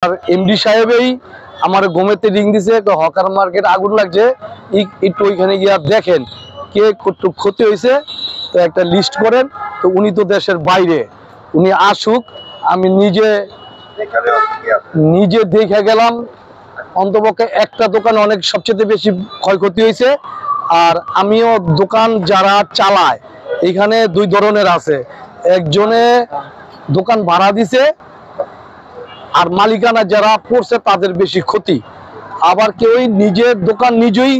আর MD সাহেবই আমার গোমেতে ring দিছে, hawker market আগুন লাগছে, একটু ওইখানে গিয়া দেখেন কে কত ক্ষতি হয়েছে, তো একটা লিস্ট করেন। তো উনি তো দেশের বাইরে, উনি আসুক, আমি নিজে দেখে গেলাম। অন্তপক্ষে একটা দোকান অনেক সবচেয়ে বেশি ক্ষয়ক্ষতি হয়েছে। আর আমিও দোকান যারা চালায় এখানে দুই ধরনের আছে, একজনে দোকান ভাড়া দিছে আর মালিকানা যারা পড়ছে তাদের বেশি ক্ষতি, আবার কেউ নিজের দোকান নিজেই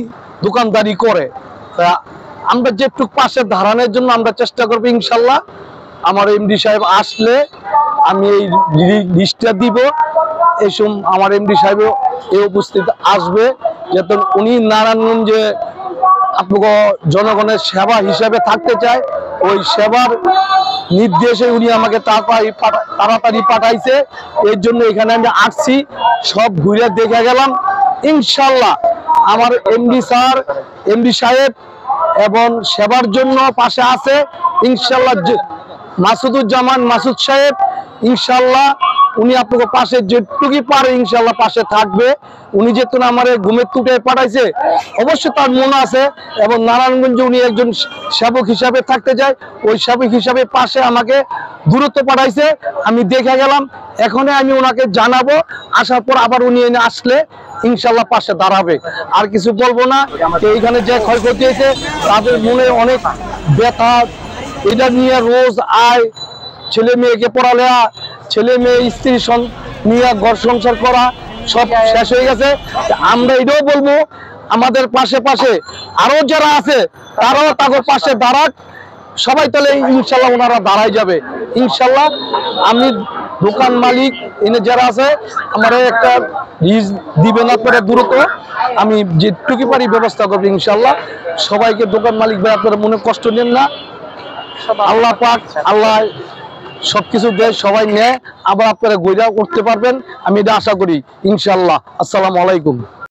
দোকানদারি করে। তা আমরা যেটুক পাশে দাঁড়ানোর জন্য আমরা চেষ্টা করবো ইনশাল্লাহ। আমার এমডি সাহেব আসলে আমি এই লিস্টটা দিব, এই সময় আমার এমডি সাহেব এই উপস্থিত আসবে, যাতে উনি নারায়ণগঞ্জে আপনাকে জনগণের সেবা হিসাবে থাকতে চায়। ওই সেবার নির্দেশে উনি আমাকে তাড়াতাড়ি পাঠাইছে, এর জন্য এখানে আমি আসছি, সব ঘুরে দেখে গেলাম। ইনশাল্লাহ আমার এমডি সাহেব এবং সেবার জন্য পাশে আছে ইনশাল্লাহ। মাসুদুজ্জামান মাসুদ সাহেব ইনশাল্লাহ উনি আপনাকে পাশে যেটুকুই পারে ইনশাল্লাহ পাশে থাকবে। উনি যেহেতু আমার ঘুমের টুটে পাঠাইছে, অবশ্যই তার মনে আছে, এবং নারায়ণগঞ্জে উনি একজন সেবক হিসাবে থাকতে চায়, ওই সেবক হিসাবে পাশে আমাকে দূরত্ব পাঠাইছে। আমি দেখে গেলাম, এখনই আমি ওনাকে জানাবো, আসার পর আবার উনি এনে আসলে ইনশাল্লাহ পাশে দাঁড়াবে। আর কিছু বলবো না। এইখানে যে ক্ষয়ক্ষতি হয়েছে তাদের মনে অনেক ব্যথা, এটা নিয়ে রোজ আয়, ছেলে মেয়েকে পড়ালেখা, ছেলে মেয়ে স্ত্রী নিয়ে ঘর সংসার করা সব শেষ হয়ে গেছে। আমরা এটাও বলবো আমাদের পাশে আরো যারা আছে তারাও তাদের পাশে দাঁড়াক, সবাই তাহলে ইনশাল্লাহ ওনারা দাঁড়ায় যাবে ইনশাল্লাহ। আমি দোকান মালিক এনে যারা আছে আমার একটা লিস্ট দিবেন আপনারা দ্রুত, আমি যেটুকু পারি ব্যবস্থা করবো ইনশাল্লাহ। সবাইকে দোকান মালিক ভাই আপনারা মনে কষ্ট নেন না, আল্লাহ পাক আল্লাহ সবকিছু দেয়, সবাই নেয়, আবার আপনারা গইরা করতে পারবেন, আমি এটা আশা করি ইনশাল্লাহ। আসসালামু আলাইকুম।